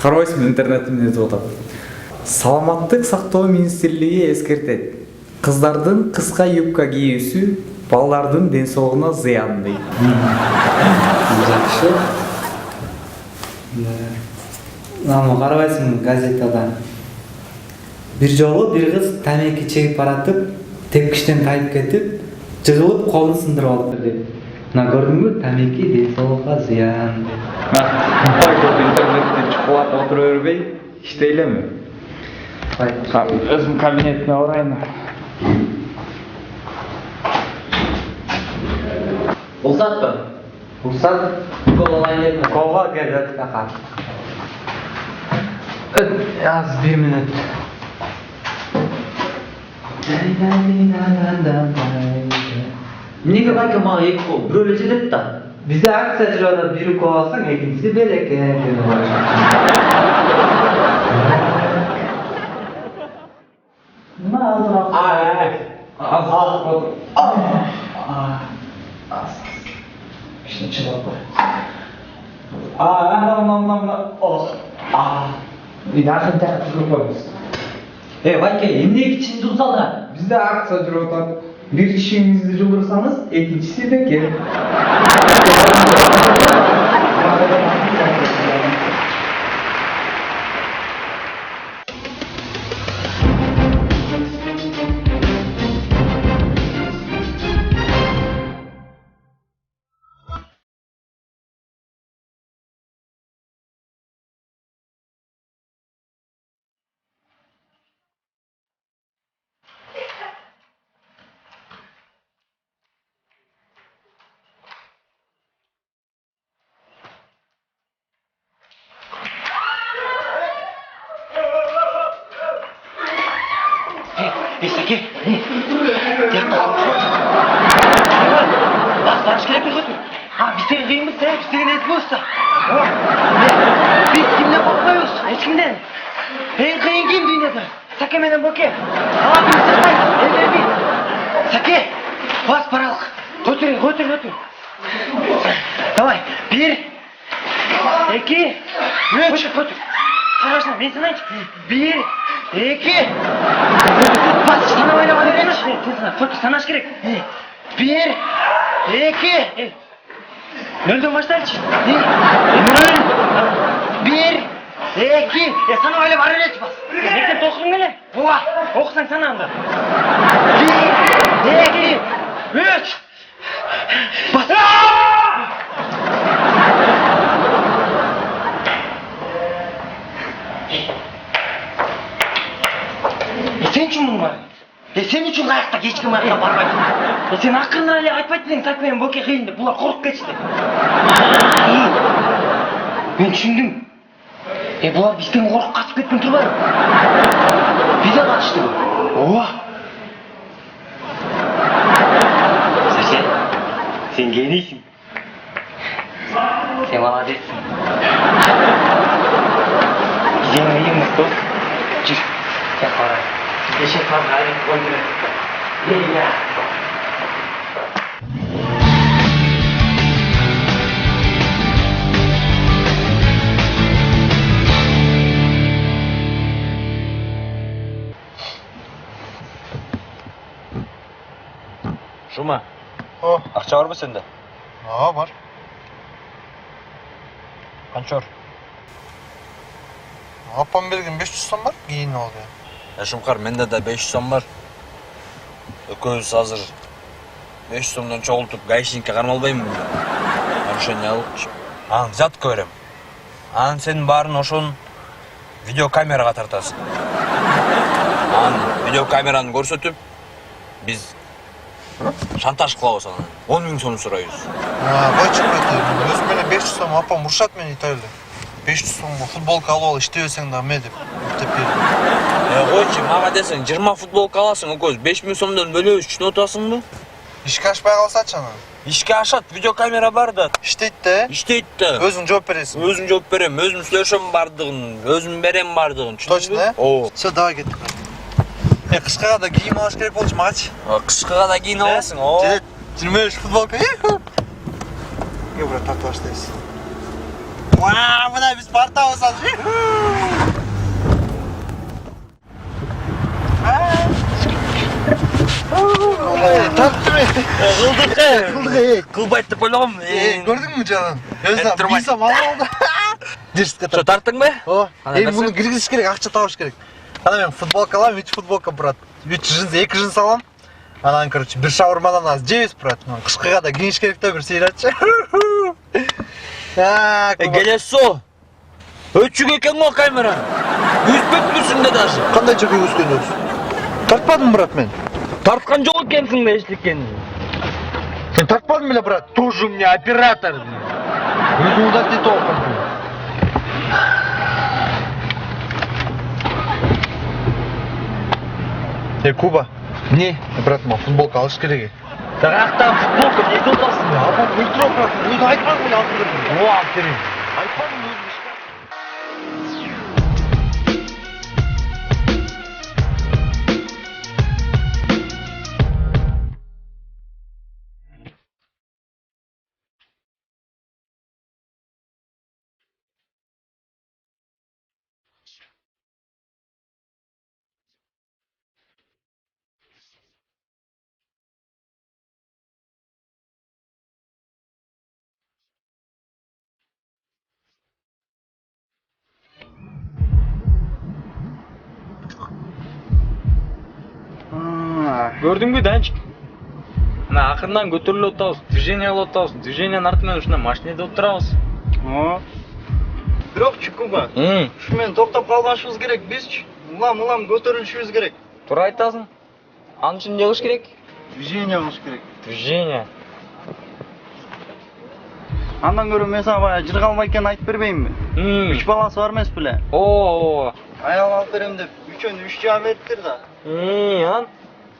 Карабайсызбы, интернеттен өтүп атат. Саламаттык сактоо министрлиги эскертет. Кыздардын кыска юбка кийүүсү балдардын ден соолугуна зыян дейт. Жакшы. Ама карабайсың газетада. Бир жолу бир кыз тамеки чегип баратып, тепкичтен тайып кетип, жыгылып колун сындырып алыптыр деп. Мына көрдүңбү, тамеки ден соолукка зыян деп. Интернеттен чукулап отура бербей, иштейлеми? Өзүм кабинетине барайын. Рұқсатпы? Рұқсат? Кол алайын деп. Колго кел, тақа. Аз 1 минут. Неге байка мага 2 кол? Бирөө жетет да. Bizde aksa jirada biri kol alsang, ikincisi belek. Nima azroq? İşte çıkart koy. Yaxın taqib qo'yamiz. Bayka, emneki içinde uzaldı? Bizde aksa jirada bir kişinizi жылдырсаңыз, ikincisi bekер. Саке, Барыш керек пе көтір? Бізден қиынбыз, бізден етіп өсті. Біз кімден қорқпайыз, ешкімден. Ең қиын кім дүниеде? Саке менен Боке. Біз сақпайыз, Саке, бас паралық. Көтір. Давай, 1, 2, 3. Көтір. Қарашына, мен санайыншы. 1, 2. Бас, sana oynama demiş. Көтір, санаш керек. 1, 2. Nölden başlayınç. 1, 2. Sana öyle var öyle bas. Mektepte okudun gene. Okusan sana anda. 1, 2, 3. Bas. Sen için bunu var. Sen için ayakta geçkim ayakta barmaydı. Sen hakkında öyle айтпайды деген Сакмен Боке қиын деп, бұлар қорқып кетті. Мен түсіндім. Бұлар бізден қорқып қасып кеткен тұрбай. Бизе қатышты бұл. Сәкен, сен генийсің. Сен молодецсің. Ең дос. Жүр, сен қарай. Deixa eu falar e contra. Шума. Акча барбы сенде? Бар. Канчор. Апам берген 500 сом бар, кейін алды. Шумкар, менде да 500 сом бар. Экөөбүз азыр 500 сомдон чогултуп гаишникке кармалбайбы? Нарушение алып. Анан взятка берем. Анан сенин баарын ошон видеокамерага тартасың. Анан видеокамераны көрсөтүп, биз шантаж кылабыз анан. 10 000 сом сурайбыз. Бойчук өзүм менен 500 сом, апам урушат мени Италияда. 500 сомго футболка алып ал, иштебесең да ме деп теппейди. Койчу, мага десең 20 футболка аласың, экөөбүз 5000 сомдон бөлөбүз, түшүнүп атасыңбы? Ишке ашпай калсачы анан. Ишке ашат, видеокамера бар да. Иштейт да? Иштейт да. Өзүң жооп бересиң. Өзүм жооп берем, өзүм сүйлөшөм бардыгын, өзүм берем бардыгын. Точно, э? Ооба. Всё, давай кеттик. Кышкага да кийим алыш керек болчу магачы. Кышкага да кийин аласың, ооба. 25 футболка. Брат, тартып баштайбыз. Мына биз партабыз азыр. Тарттым. Кылбайт деп ойлогом. Көрдүңбү жаным? Өзүм Турбай. бисам алып алды. Дирске Что тарттыңбы? О, Кандай муну нерсе? киргизиш керек, акча табыш керек. Ана мен футболка алам, 3 футболка брат. 3 джинс, 2 джинс алам. Анан, короче, бир шаурмадан аз жейбиз, брат. Кышкыга да кийиш керек да бир сыйратчы. Келесо. Өчүк экен го камера. Үзбөкмүсүң да даже. Кандай жакы өскөндөбүз? Тартпадым, брат, мен. Тарткан жок экенсиң да эчтекен. Сен тартпадың беле, брат? Тоже у меня оператор. Өзүң удалить этип алгансың. Куба, Не? брат, мага футболка алыш керек. Тарактан футболка не долбасың? Апам өлтүрө, брат. Өзү айтпадың беле алып бердим. О, аптырын. Айтпадың өзүм. Көрдүңбү Данчик? Мына акырынан көтөрүлүп атабыз, движение кылып атабыз. Движениянын артынан ушундай машинеде отурабыз. Бирокчу Куба, ушу менен токтоп калбашыбыз керек. Бизчи улам көтөрүлүшүбүз керек. Туура айтасың. Анын үчүн эмне кылыш керек? Движение кылыш керек. Движение. Андан көрө мен сага баягы жыргалбай экенин айтып бербейинби? 3 баласы бар эмес беле? О. Аял алып берем деп 3-өн 3 жаа бериптир да. Анан?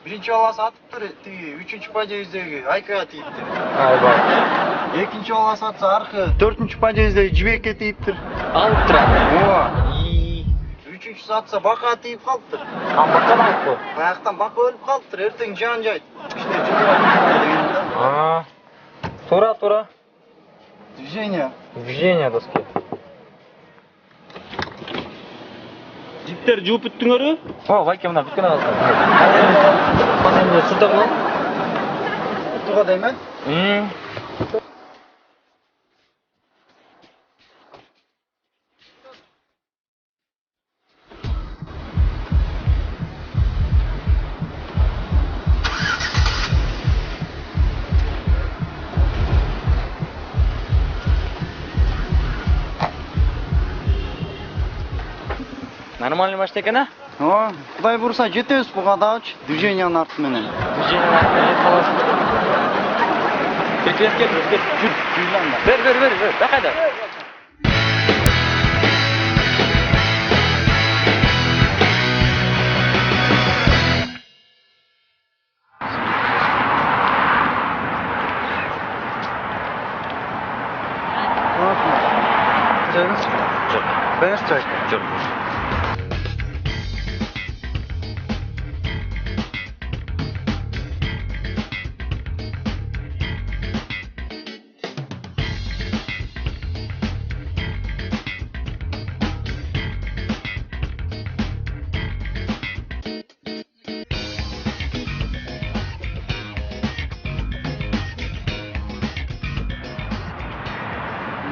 Биринчи баласы атыптыр, тиги 3-үчү подъездеги Айкага тийиптир. Албай. Экинчи баласы атса аркы 4-үчү подъездеги Жибекке тийиптир. Алыптыр. Ооба. Үчүнчүсү атса Бакага тийип калыптыр. Бакка алыппы. Баяктан Бака өлүп калыптыр. Эртең жан жайт. Кичине жыгырап деген да. Туура. Движение. Движение доски. Жиптер жууп бүттүңөрбү? О, Вайке мына бүткөн алды. Пасенде сутагы. Туга дейме? Нормальный машина экен, а? Ооба, Кудай бурса жетебиз буга дагычы. Движениянын арты менен. Движение жет каласың. Кет. Жүр, жүйлән да. Бер. Бакайда. Беш чай. Жок.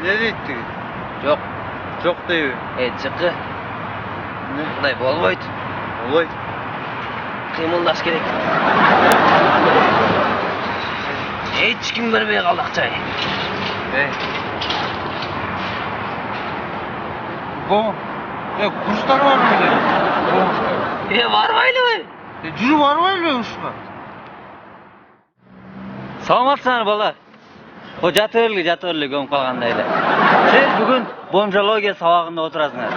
Ne deydi? Жок deybi. чыкы. Мындай болбойт. Olay. Кыймылдаш керек. Эч ким бербей калды акчай. Bu. Kuşlar var mı öyle? Барбайлыбы? Жүрүп барбайлы ушуга? Саламатсыңар балар. О жатырлы көмүп калгандай эле. Сиз бүгүн бомжология сабагында отурасыңар.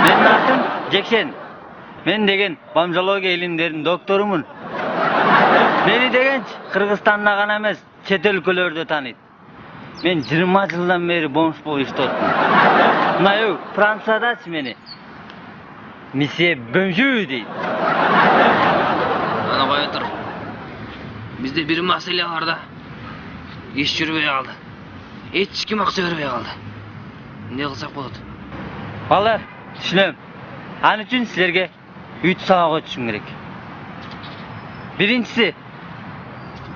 Менин атым Жекшен. Мен деген бомжология илимдеринин докторумун. Мени дегенчи Кыргызстанда гана эмес, чет өлкөлөрдө тааныйт. Мен 20 жылдан бери бомж болуп иштеп атам. Мына Франциядачы мени Месье Бөмжүү дейт. Ана кое тур. Бизде бир маселе бар да. Эч жүрбөй калды. Эч ким акча бербей калды. эмне кылсак болот? Балдар, түшүнөм. Ал үчүн силерге 3 сабак өтүшүм керек. Биринчиси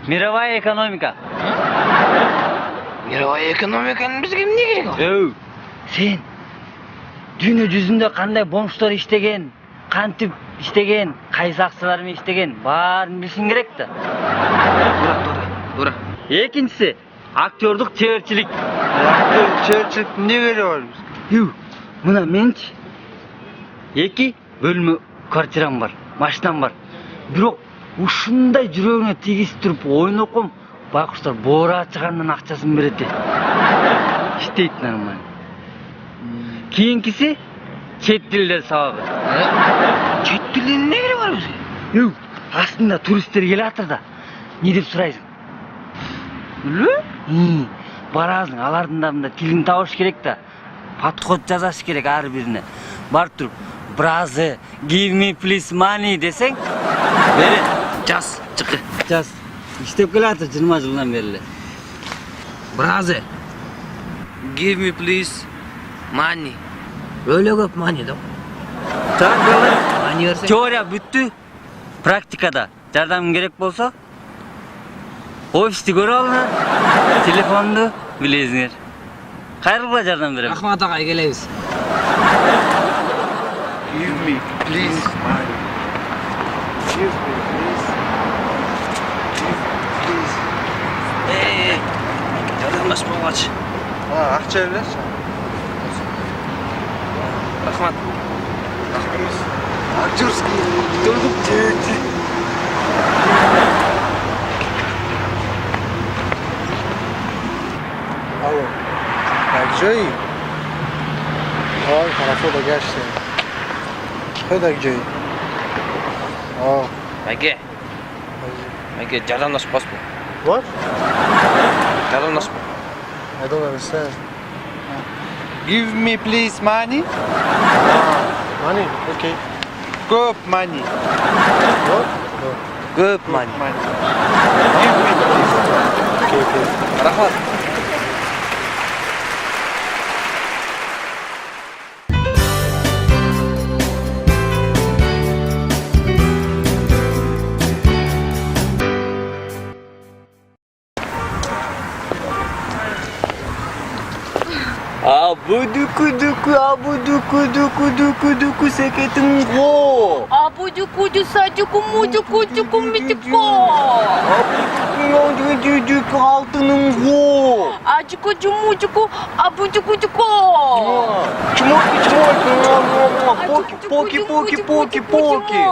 мировая экономика. Мировая экономиканын бизге эмне кереги бар? Өй, сен дүйнө жүзүндө кандай бомштор иштеген, кантип иштеген, кайсы акчалар менен иштеген баарын билишиң керек да. Туура. Экинчиси актёрдук чеберчилик. Чеберчиликтин эмне кереги бар бизге? Мына менчи 2 бөлмө квартирам бар, машинам бар. Бирок ушундай жүрөгүнө тийгизип туруп ойноком байкуштар боора чыгандан акчасын берет. İşteyt нормально. Кийинкиси чет тилдер сабагы. Чет тилдин эмне кереги бар бизге? Юк, астында туристтер келатыр да. Не деп сурайсың? Эле? Барасың, алардын да мында тилин табыш керек да. Подход жазаш керек ар бирине. Барып туруп, бразы, give me please money десең, берет. Жаз, чыкы. Жаз. İştеп келатыр 20 жылдан бери эле. Бразы. Give me please money. Өлө көп money да. Так, балдар. Money берсең. Теория бүттү. Практикада жардам керек болсо, офисти көрүп алыңар. Телефонду билесиңер. Кайрылгыла жардам берем. Рахмат агай, келебиз. Give me, please, money. Give me, please. Жардамдаш болгоч. Акча бересиз? Рахмат. Актерский. Только Алло. Джей. Ой, хорошо догашься. Кайда Джей? Майке, жардамдаш баспы. What? Жардамдаш. I don't understand. Give me please money. Money? Okay. Көп money. What? No. Көп money. Give me please. Okay. Рахмат. Абу-ду-ку-ду-ку, секетин го. Абу-ду-ку-ду, садюку-мудюку, митюко. Абу-ду-ку, алтының го. Аджуку-джумудюку, абу-ду-ку-ду-ко. Поки-поки-поки-поки-поки.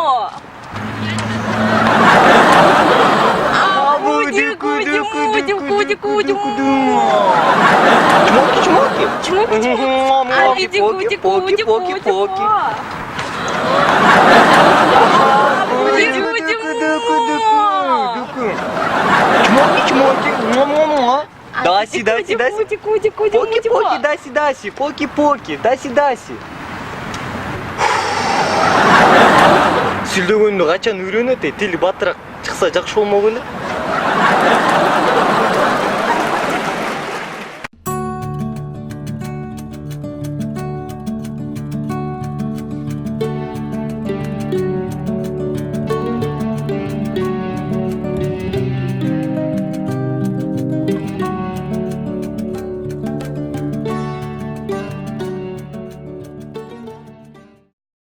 Даси, даси. Сүлдөгөндү качан үйрөнөт? Тили батыраак чыкса жакшы болмок эле.